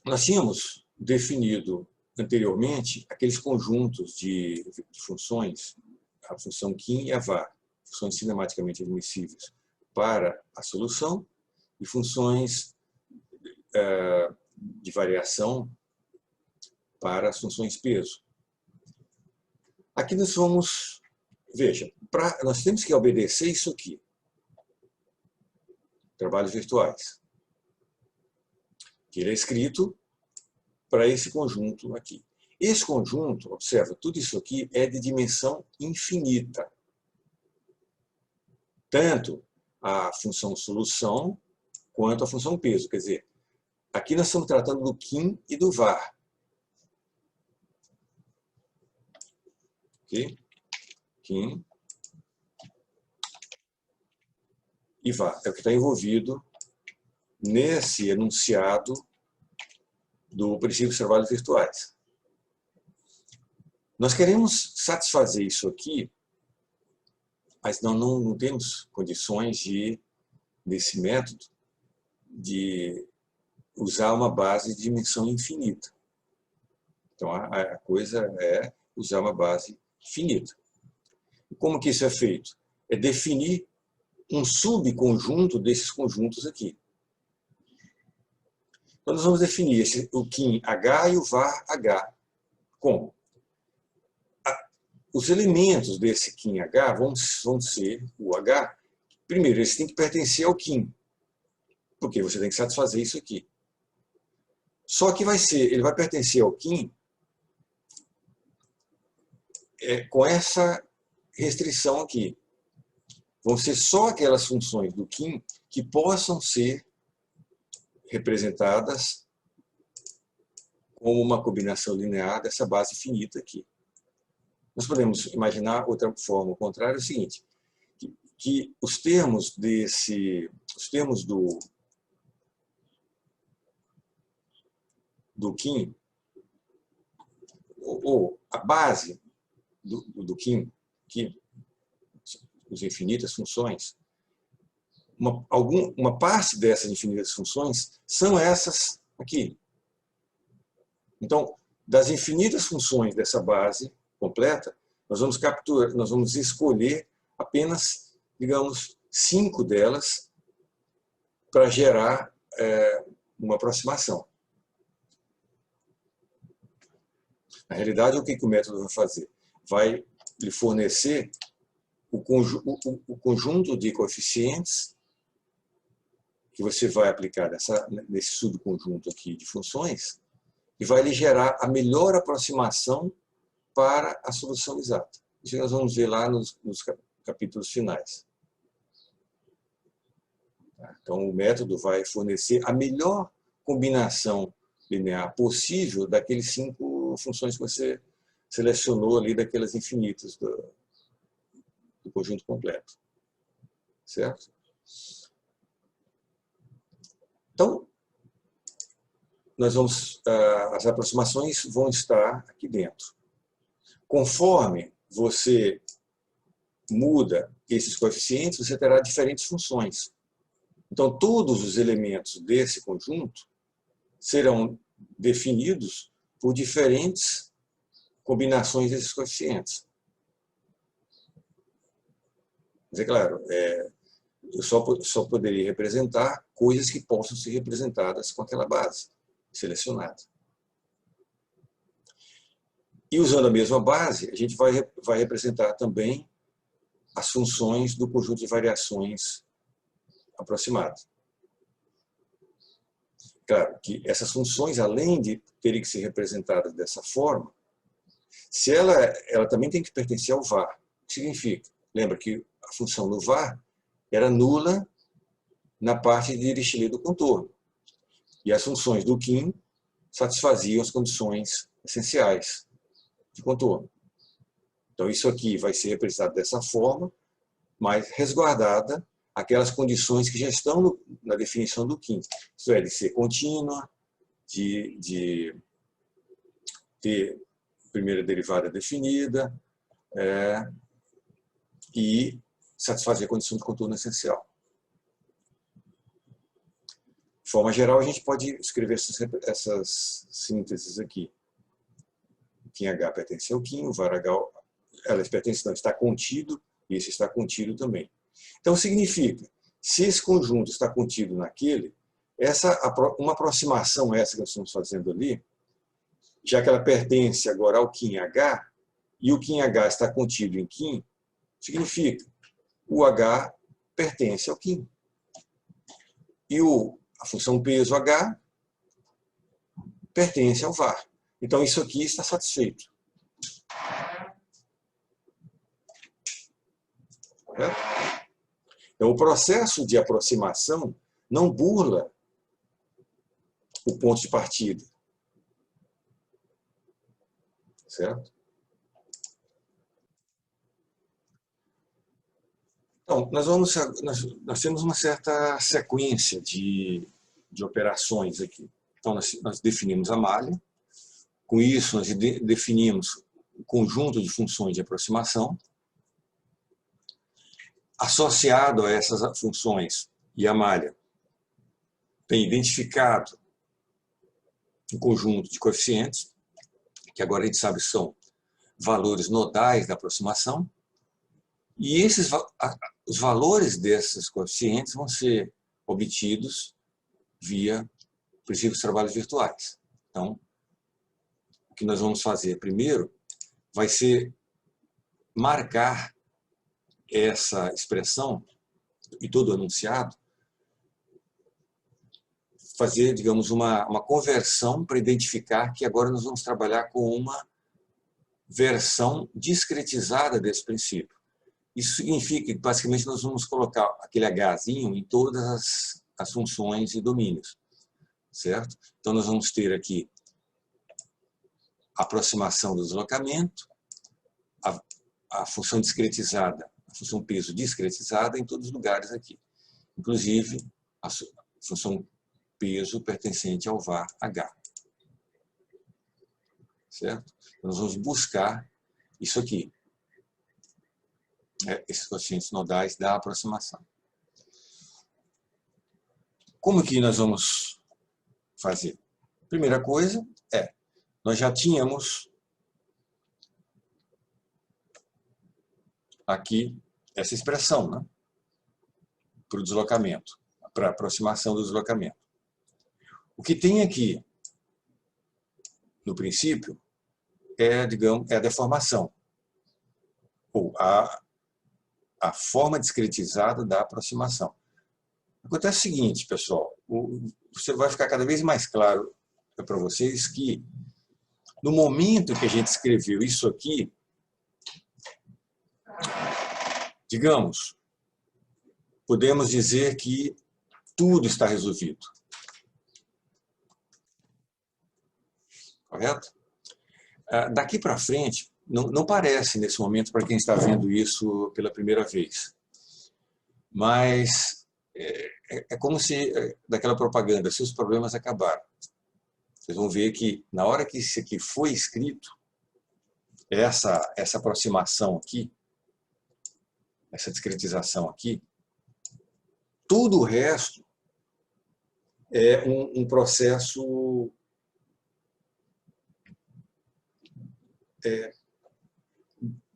Nós tínhamos definido anteriormente aqueles conjuntos de funções, a função Kim e a var, funções cinematicamente admissíveis para a solução e funções de variação para as funções peso. Aqui nós vamos, veja, nós temos que obedecer isso aqui, trabalhos virtuais, que ele é escrito para esse conjunto aqui. Esse conjunto, observa, tudo isso aqui é de dimensão infinita. Tanto a função solução quanto a função peso. Quer dizer, aqui nós estamos tratando do Kim e do var. Ok? Kim e var. É o que está envolvido nesse enunciado do princípio dos trabalhos virtuais. Nós queremos satisfazer isso aqui, mas não temos condições desse método de usar uma base de dimensão infinita. Então, a coisa é usar uma base finita. E como que isso é feito? É definir um subconjunto desses conjuntos aqui. Então, nós vamos definir o Kim H e o var H. Como? Os elementos desse Kim H vão ser o H. Primeiro, eles têm que pertencer ao Kim, porque você tem que satisfazer isso aqui. Só que ele vai pertencer ao Kim com essa restrição aqui. Vão ser só aquelas funções do Kim que possam ser representadas como uma combinação linear dessa base finita aqui. Nós podemos imaginar outra forma, o contrário, é o seguinte, que os termos do Kim, ou a base do Kim, as infinitas funções, uma parte dessas infinitas funções são essas aqui. Então, das infinitas funções dessa base completa, nós vamos escolher apenas, digamos, 5 delas para gerar uma aproximação. Na realidade, o que o método vai fazer? Vai lhe fornecer o conjunto de coeficientes que você vai aplicar nesse subconjunto aqui de funções e vai lhe gerar a melhor aproximação para a solução exata. Isso nós vamos ver lá nos capítulos finais. Então, o método vai fornecer a melhor combinação linear possível daqueles 5 funções que você selecionou ali, daquelas infinitas do conjunto completo. Certo? Então, as aproximações vão estar aqui dentro. Conforme você muda esses coeficientes, você terá diferentes funções. Então, todos os elementos desse conjunto serão definidos por diferentes combinações desses coeficientes. Mas é claro, eu só poderia representar coisas que possam ser representadas com aquela base selecionada. E usando a mesma base, a gente vai representar também as funções do conjunto de variações aproximado. Claro que essas funções, além de terem que ser representadas dessa forma, se ela também tem que pertencer ao var. O que significa? Lembra que a função do var era nula na parte de Dirichlet do contorno. E as funções do Kim satisfaziam as condições essenciais de contorno. Então, isso aqui vai ser representado dessa forma, mas resguardada aquelas condições que já estão na definição do Kim. Isso é, de ser contínua, de ter primeira derivada definida e satisfazer a condição de contorno essencial. De forma geral, a gente pode escrever essas sínteses aqui. O Kim H pertence ao Kim, o var H, elas pertencem, não, está contido, e esse está contido também. Então, significa, se esse conjunto está contido naquele, uma aproximação essa que nós estamos fazendo ali, já que ela pertence agora ao Kim H, e o Kim H está contido em Kim, significa, o H pertence ao Kim. E a função peso H pertence ao var. Então, isso aqui está satisfeito. Correto? Então, o processo de aproximação não burla o ponto de partida. Certo? Então, nós temos uma certa sequência de operações aqui. Então, nós definimos a malha. Com isso, nós definimos o conjunto de funções de aproximação. Associado a essas funções e a malha, tem identificado um conjunto de coeficientes, que agora a gente sabe são valores nodais da aproximação, e os valores desses coeficientes vão ser obtidos via princípios de trabalhos virtuais. Então, o que nós vamos fazer primeiro vai ser marcar essa expressão e todo o enunciado, fazer, digamos, uma conversão para identificar que agora nós vamos trabalhar com uma versão discretizada desse princípio. Isso significa que, basicamente, nós vamos colocar aquele Hzinho em todas as funções e domínios, certo? Então, nós vamos ter aqui a aproximação do deslocamento, a função discretizada, a função peso discretizada em todos os lugares aqui. Inclusive, a função peso pertencente ao var H. Certo? Então, nós vamos buscar isso aqui. Esses coeficientes nodais da aproximação. Como que nós vamos fazer? Primeira coisa nós já tínhamos aqui essa expressão, né, para o deslocamento, para a aproximação do deslocamento. O que tem aqui, no princípio, digamos, a deformação, ou a forma discretizada da aproximação. Acontece o seguinte, pessoal, você vai ficar cada vez mais claro para vocês que, no momento que a gente escreveu isso aqui, digamos, podemos dizer que tudo está resolvido. Correto? Daqui para frente, não parece nesse momento para quem está vendo isso pela primeira vez. Mas é como se, daquela propaganda, seus problemas acabaram. Vocês vão ver que, na hora que isso aqui foi escrito, essa aproximação aqui, essa discretização aqui, tudo o resto é um processo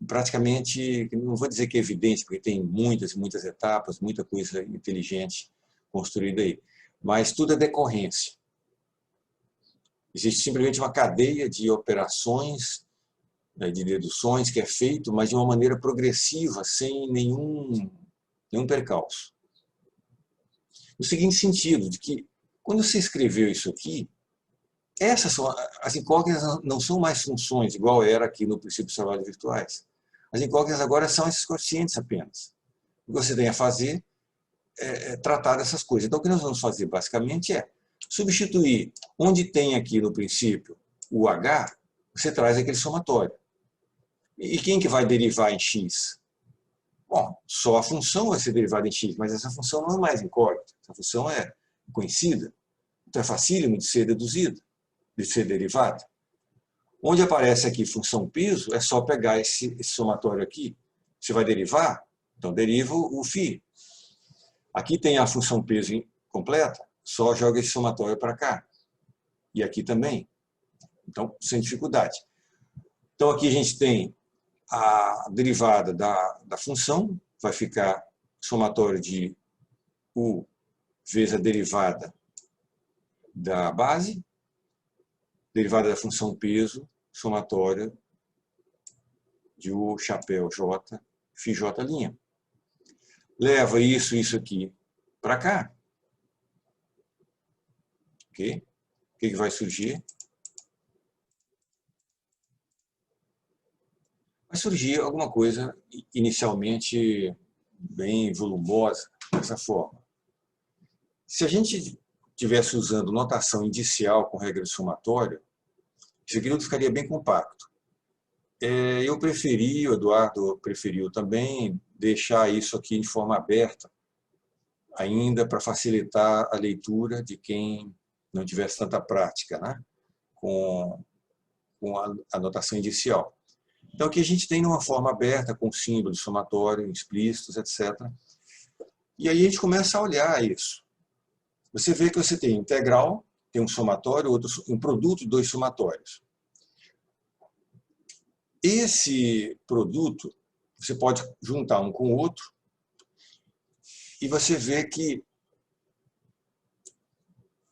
praticamente, não vou dizer que é evidente, porque tem muitas e muitas etapas, muita coisa inteligente construída aí, mas tudo é decorrência. Existe simplesmente uma cadeia de operações, de deduções que é feito, mas de uma maneira progressiva, sem nenhum percalço. No seguinte sentido, de que quando você escreveu isso aqui, essas são, as incógnitas não são mais funções, igual era aqui no princípio dos trabalhos virtuais. As incógnitas agora são esses coeficientes apenas. O que você tem a fazer é tratar dessas coisas. Então, o que nós vamos fazer, basicamente, é substituir onde tem aqui no princípio o H, você traz aquele somatório. E quem que vai derivar em X? Bom, só a função vai ser derivada em X, mas essa função não é mais incógnita. Essa função é conhecida. Então, é facílimo de ser deduzida, de ser derivada. Onde aparece aqui função peso, é só pegar esse somatório aqui. Você vai derivar? Então, deriva o φ. Aqui tem a função peso completa, só joga esse somatório para cá. E aqui também. Então, sem dificuldade. Então, aqui a gente tem a derivada da função, vai ficar somatório de U vezes a derivada da base, derivada da função peso, somatória de U chapéu J, φJ'. Leva isso aqui para cá. Ok? O que vai surgir? Vai surgir alguma coisa inicialmente bem volumosa, dessa forma. Se a gente estivesse usando notação indicial com regra de somatório, isso aqui tudo ficaria bem compacto. Eu preferi, o Eduardo preferiu também, deixar isso aqui de forma aberta, ainda para facilitar a leitura de quem não tivesse tanta prática, né, com a notação indicial. Então, aqui a gente tem uma forma aberta, com símbolos, somatório, explícitos, etc. E aí a gente começa a olhar isso. Você vê que você tem integral, tem um somatório, um produto de dois somatórios. Esse produto, você pode juntar um com o outro, e você vê que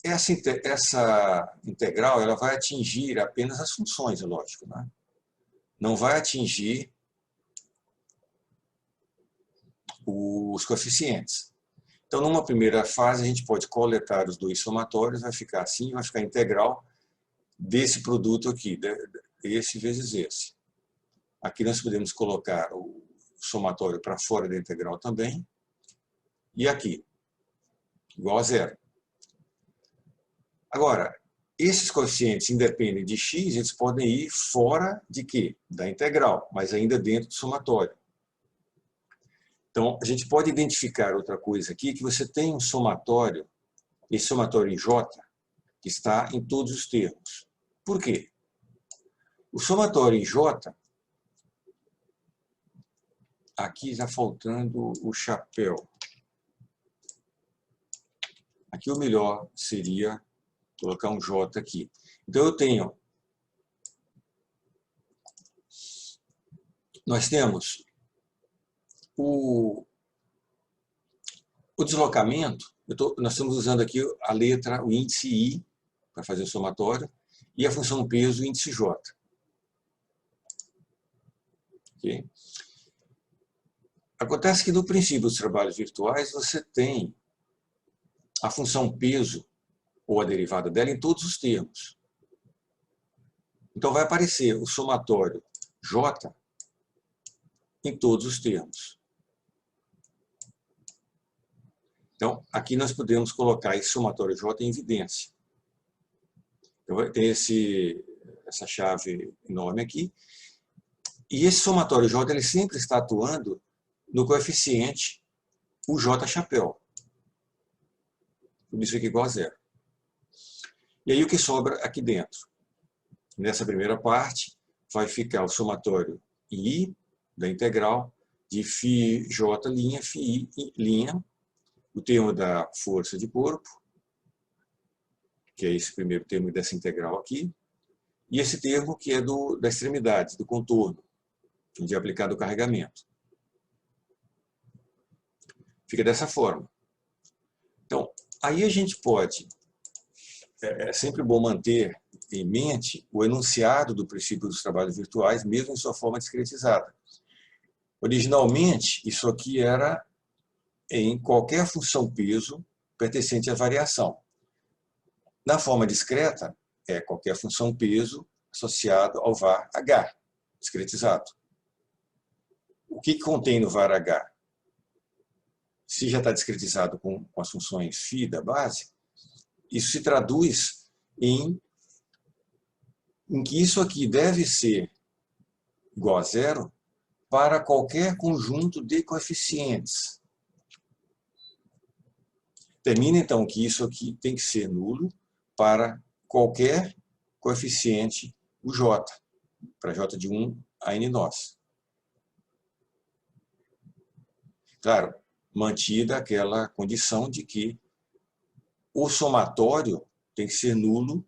essa integral ela vai atingir apenas as funções, é lógico, né? Não vai atingir os coeficientes. Então, numa primeira fase, a gente pode coletar os dois somatórios, vai ficar assim, vai ficar integral desse produto aqui, esse vezes esse. Aqui nós podemos colocar o somatório para fora da integral também, e aqui, igual a zero. Agora, esses coeficientes independem de x, eles podem ir fora de quê? Da integral, mas ainda dentro do somatório. Então, a gente pode identificar outra coisa aqui, que você tem um somatório, esse somatório em J, que está em todos os termos. Por quê? O somatório em J, aqui está faltando o chapéu. Aqui o melhor seria colocar um J aqui. Então, nós temos o deslocamento, nós estamos usando aqui a letra, o índice I, para fazer o somatório, e a função peso, o índice J. Okay? Acontece que no princípio dos trabalhos virtuais você tem a função peso, ou a derivada dela, em todos os termos. Então vai aparecer o somatório J em todos os termos. Então, aqui nós podemos colocar esse somatório J em evidência. Então, tem essa chave enorme aqui. E esse somatório J ele sempre está atuando no coeficiente o J chapéu. Tudo isso aqui igual a zero. E aí o que sobra aqui dentro? Nessa primeira parte, vai ficar o somatório I da integral de φJ', φI', o termo da força de corpo, que é esse primeiro termo dessa integral aqui, e esse termo que é da extremidade, do contorno, onde é aplicado o carregamento. Fica dessa forma. Então, aí a gente pode, é sempre bom manter em mente o enunciado do princípio dos trabalhos virtuais, mesmo em sua forma discretizada. Originalmente, isso aqui era em qualquer função peso pertencente à variação. Na forma discreta, é qualquer função peso associado ao var H, discretizado. O que contém no var H? Se já está discretizado com as funções φ da base, isso se traduz em que isso aqui deve ser igual a zero para qualquer conjunto de coeficientes. Termina, então, que isso aqui tem que ser nulo para qualquer coeficiente, o j, para j de 1 a n nós. Claro, mantida aquela condição de que o somatório tem que ser nulo.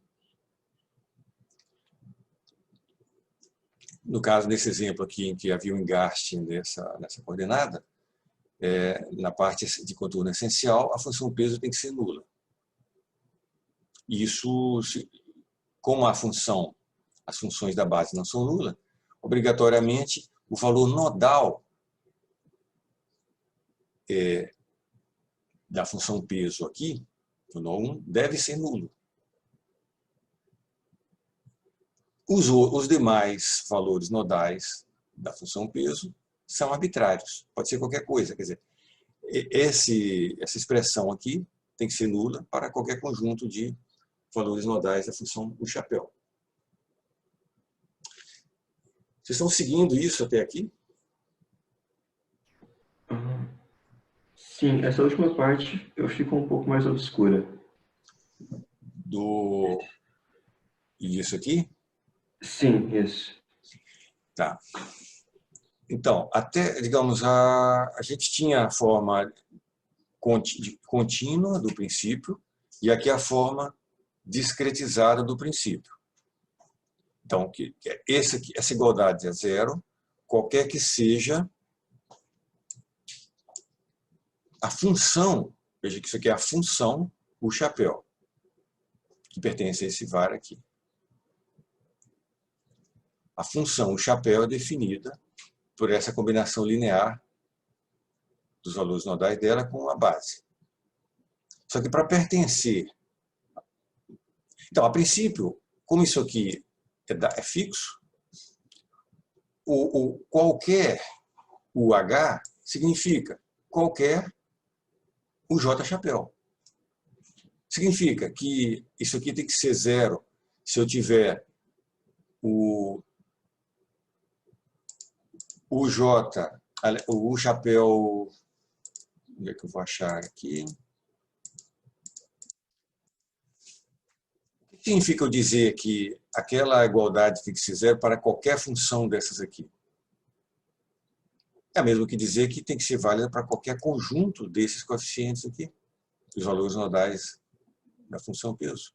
No caso, nesse exemplo aqui, em que havia um engaste nessa coordenada, na parte de contorno essencial, a função peso tem que ser nula. Isso, como as funções da base não são nulas, obrigatoriamente o valor nodal da função peso aqui, o nó1, deve ser nulo. Os demais valores nodais da função peso são arbitrários, pode ser qualquer coisa. Quer dizer, essa expressão aqui tem que ser nula para qualquer conjunto de valores nodais da função o chapéu. Vocês estão seguindo isso até aqui? Sim, essa última parte eu fico um pouco mais obscura. E isso aqui? Sim, isso. Tá. Então, até, digamos, a gente tinha a forma contínua do princípio e aqui a forma discretizada do princípio. Então, essa igualdade é zero, qualquer que seja a função, veja que isso aqui é a função, o chapéu, que pertence a esse var aqui. A função, o chapéu, é definida por essa combinação linear dos valores nodais dela com a base. Só que para pertencer... Então, a princípio, como isso aqui é fixo, qualquer UH significa qualquer UJ chapéu. Significa que isso aqui tem que ser zero se eu tiver o J, o chapéu, onde é que eu vou achar aqui? O que significa eu dizer que aquela igualdade tem que ser zero para qualquer função dessas aqui? É mesmo que dizer que tem que ser válida para qualquer conjunto desses coeficientes aqui, os valores nodais da função peso.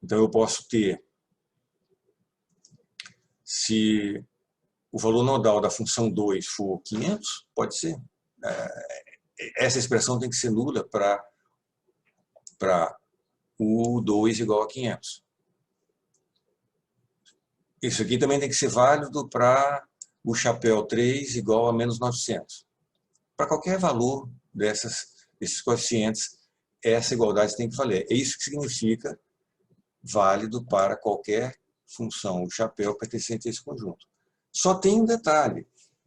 Então eu posso ter, se o valor nodal da função 2 for 500, pode ser. Essa expressão tem que ser nula para o 2 igual a 500. Isso aqui também tem que ser válido para o chapéu 3 igual a menos 900. Para qualquer valor desses coeficientes, essa igualdade tem que valer. É isso que significa válido para qualquer função, o chapéu pertencente a esse conjunto. Só tem um detalhe.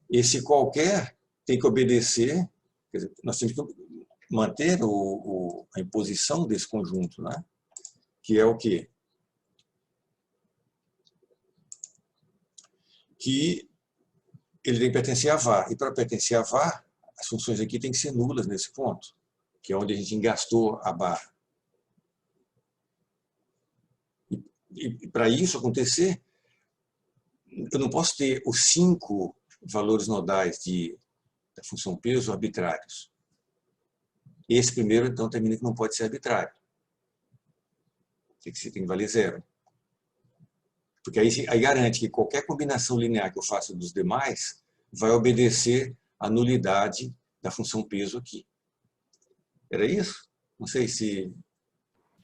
Esse qualquer tem que obedecer, quer dizer, nós temos que manter a imposição desse conjunto, né? Que é o quê? Que ele tem que pertencer a var. E para pertencer a var, as funções aqui têm que ser nulas nesse ponto, que é onde a gente engastou a barra. E para isso acontecer, eu não posso ter os 5 valores nodais da função peso arbitrários. Esse primeiro, então, termina que não pode ser arbitrário. Tem que valer 0. Porque aí garante que qualquer combinação linear que eu faça dos demais vai obedecer à nulidade da função peso aqui. Era isso? Não sei se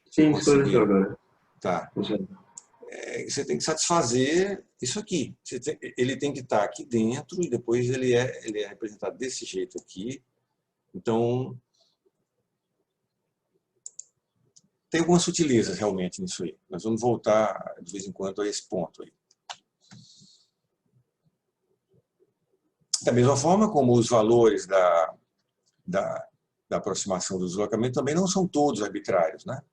Sim, conseguiu. esclareceu agora. Tá. Você tem que satisfazer isso aqui. Ele tem que estar aqui dentro e depois ele é representado desse jeito aqui. Então, tem algumas sutilezas realmente nisso aí. Nós vamos voltar de vez em quando a esse ponto aí. Da mesma forma como os valores da aproximação do deslocamento também não são todos arbitrários, né?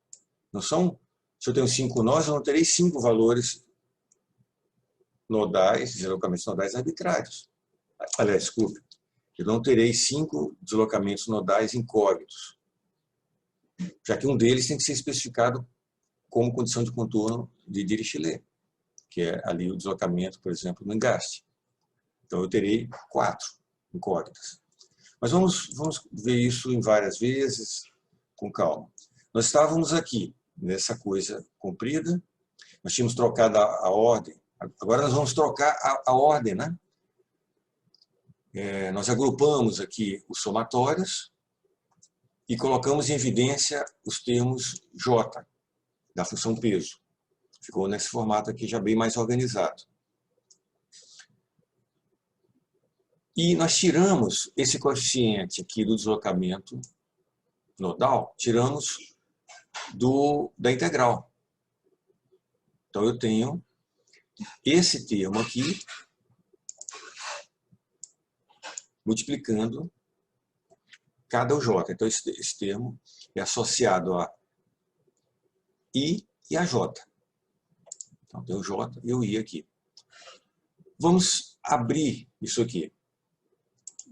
Não são, se eu tenho 5 nós, eu não terei 5 valores nodais, deslocamentos nodais arbitrários. Aliás, desculpe, eu não terei 5 deslocamentos nodais incógnitos, já que um deles tem que ser especificado como condição de contorno de Dirichlet, que é ali o deslocamento, por exemplo, no engaste. Então eu terei 4 incógnitas. Mas vamos ver isso em várias vezes, com calma. Nós estávamos aqui, nessa coisa comprida, nós tínhamos trocado a ordem, agora nós vamos trocar a ordem, né? Nós agrupamos aqui os somatórios e colocamos em evidência os termos J, da função peso. Ficou nesse formato aqui já bem mais organizado. E nós tiramos esse coeficiente aqui do deslocamento nodal, tiramos da integral. Então eu tenho esse termo aqui multiplicando cada J. Então esse termo é associado a I e a J. Então tem o J e o I aqui. Vamos abrir isso aqui.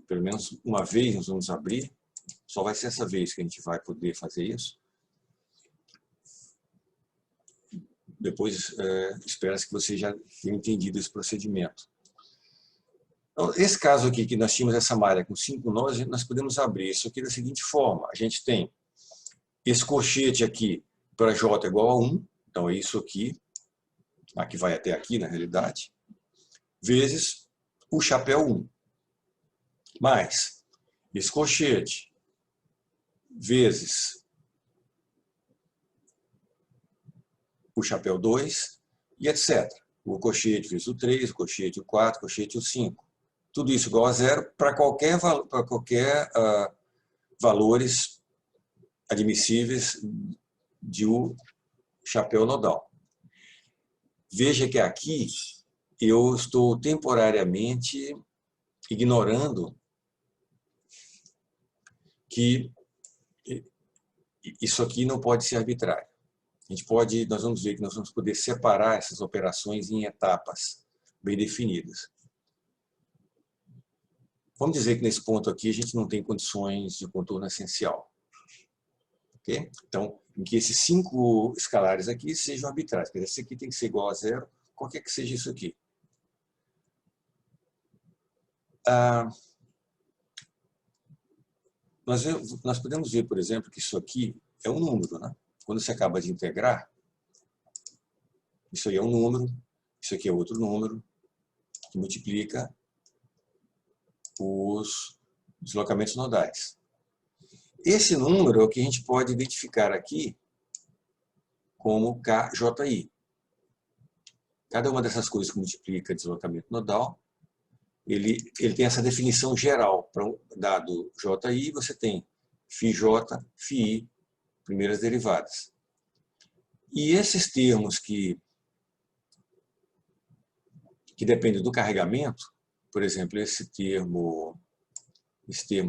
Pelo menos uma vez nós vamos abrir. Só vai ser essa vez que a gente vai poder fazer isso. Depois, espera-se que você já tenha entendido esse procedimento. Então, esse caso aqui, que nós tínhamos essa malha com 5 nós, nós podemos abrir isso aqui da seguinte forma. A gente tem esse colchete aqui para J igual a 1. Então, é isso aqui, que vai até aqui, na realidade, vezes o chapéu 1. Mais esse colchete vezes o chapéu 2 e etc. O colchete vezes o 3, o colchete o 4, o colchete o 5. Tudo isso igual a 0 para qualquer valores admissíveis de o chapéu nodal. Veja que aqui eu estou temporariamente ignorando que isso aqui não pode ser arbitrário. Nós vamos ver que nós vamos poder separar essas operações em etapas bem definidas. Vamos dizer que nesse ponto aqui a gente não tem condições de contorno essencial. Okay? Então, em que esses 5 escalares aqui sejam arbitrários. Quer dizer, esse aqui tem que ser igual a 0, qualquer que seja isso aqui. Nós podemos ver, por exemplo, que isso aqui é um número, né? Quando você acaba de integrar, isso aí é um número, isso aqui é outro número, que multiplica os deslocamentos nodais. Esse número é o que a gente pode identificar aqui como KJI. Cada uma dessas coisas que multiplica deslocamento nodal, ele tem essa definição geral. Para um dado JI, você tem φJ, φI, primeiras derivadas. E esses termos que dependem do carregamento, por exemplo, esse termo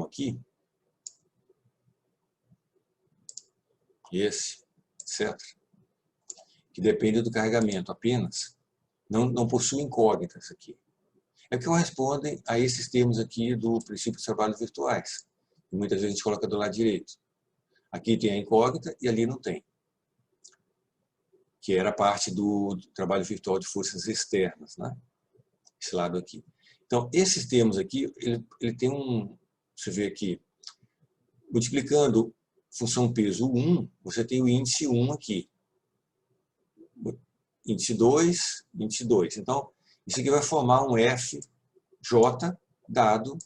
aqui, esse, etc., que depende do carregamento apenas, não possui incógnitas aqui. É que correspondem a esses termos aqui do princípio de trabalhos virtuais. E muitas vezes a gente coloca do lado direito. Aqui tem a incógnita e ali não tem. Que era parte do trabalho virtual de forças externas, né? Esse lado aqui. Então, esses termos aqui, ele tem você vê aqui, multiplicando função peso 1, você tem o índice 1 aqui. Índice 2, índice 2. Então, isso aqui vai formar um FJ dado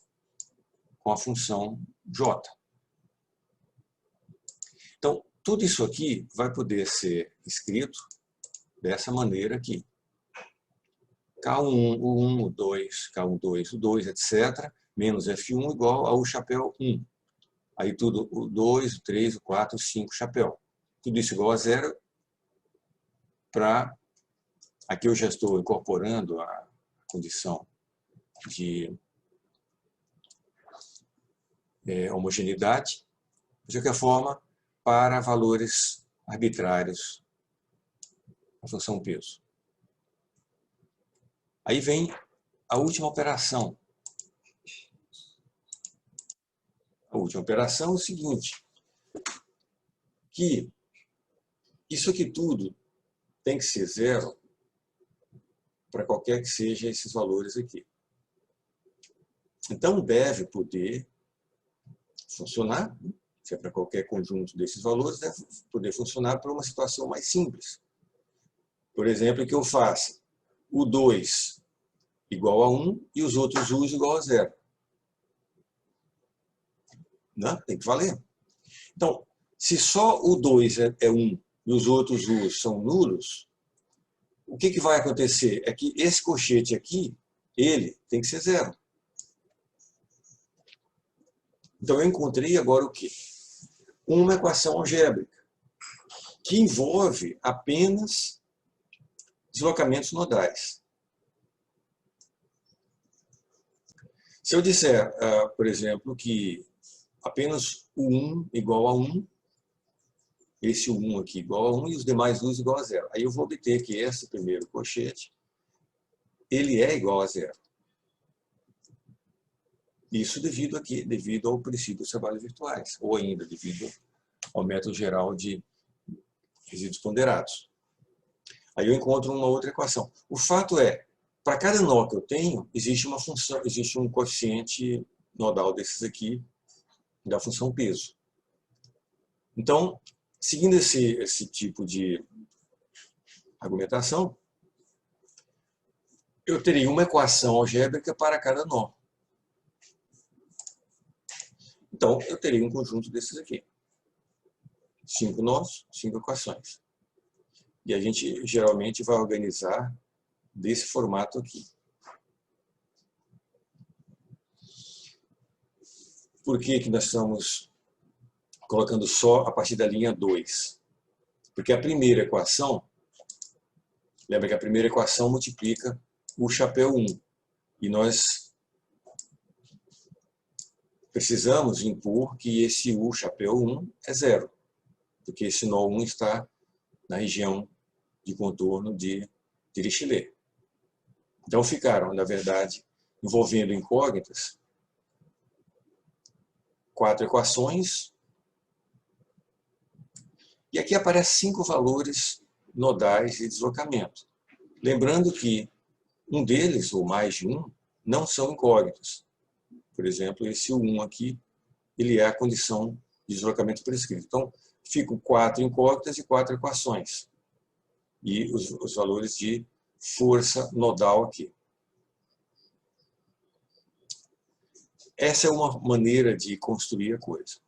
com a função J. Então, tudo isso aqui vai poder ser escrito dessa maneira aqui. K1, U1, U2, K1, 2, U2, etc., menos F1 igual ao chapéu 1. Aí tudo, o 2, o 3, o 4, o 5, chapéu. Tudo isso igual a zero. Aqui eu já estou incorporando a condição de homogeneidade, de qualquer forma, para valores arbitrários da função peso. Aí vem a última operação. A última operação é o seguinte, que isso aqui tudo tem que ser zero para qualquer que seja esses valores aqui. Então, deve poder funcionar, se é para qualquer conjunto desses valores, deve poder funcionar para uma situação mais simples. Por exemplo, que eu faça o 2 igual a 1 e os outros u's igual a 0. Não, tem que valer. Então, se só o 2 é 1 e os outros u's são nulos, o que vai acontecer? É que esse colchete aqui, ele tem que ser 0. Então, eu encontrei agora o quê? Uma equação algébrica, que envolve apenas deslocamentos nodais. Se eu disser, por exemplo, que apenas o 1 igual a 1, esse 1 aqui igual a 1 e os demais u's igual a 0. Aí eu vou obter que esse primeiro colchete, ele é igual a 0. Isso devido ao princípio dos trabalhos virtuais, ou ainda devido ao método geral de resíduos ponderados. Aí eu encontro uma outra equação. O fato é, para cada nó que eu tenho, existe uma função, existe um coeficiente nodal desses aqui, da função peso. Então, seguindo esse tipo de argumentação, eu teria uma equação algébrica para cada nó. Então, eu teria um conjunto desses aqui. 5 nós, 5 equações. E a gente geralmente vai organizar desse formato aqui. Por que nós estamos colocando só a partir da linha 2? Porque a primeira equação, lembra que a primeira equação multiplica o chapéu 1. E nós precisamos impor que esse U chapéu 1 é 0. Porque esse nó 1 está na região de contorno de Dirichlet. Então ficaram, na verdade, envolvendo incógnitas, 4 equações. E aqui aparecem 5 valores nodais de deslocamento. Lembrando que um deles, ou mais de um, não são incógnitos. Por exemplo, esse 1 aqui, ele é a condição de deslocamento prescrito. Então, ficam 4 incógnitas e 4 equações. E os valores de força nodal aqui. Essa é uma maneira de construir a coisa.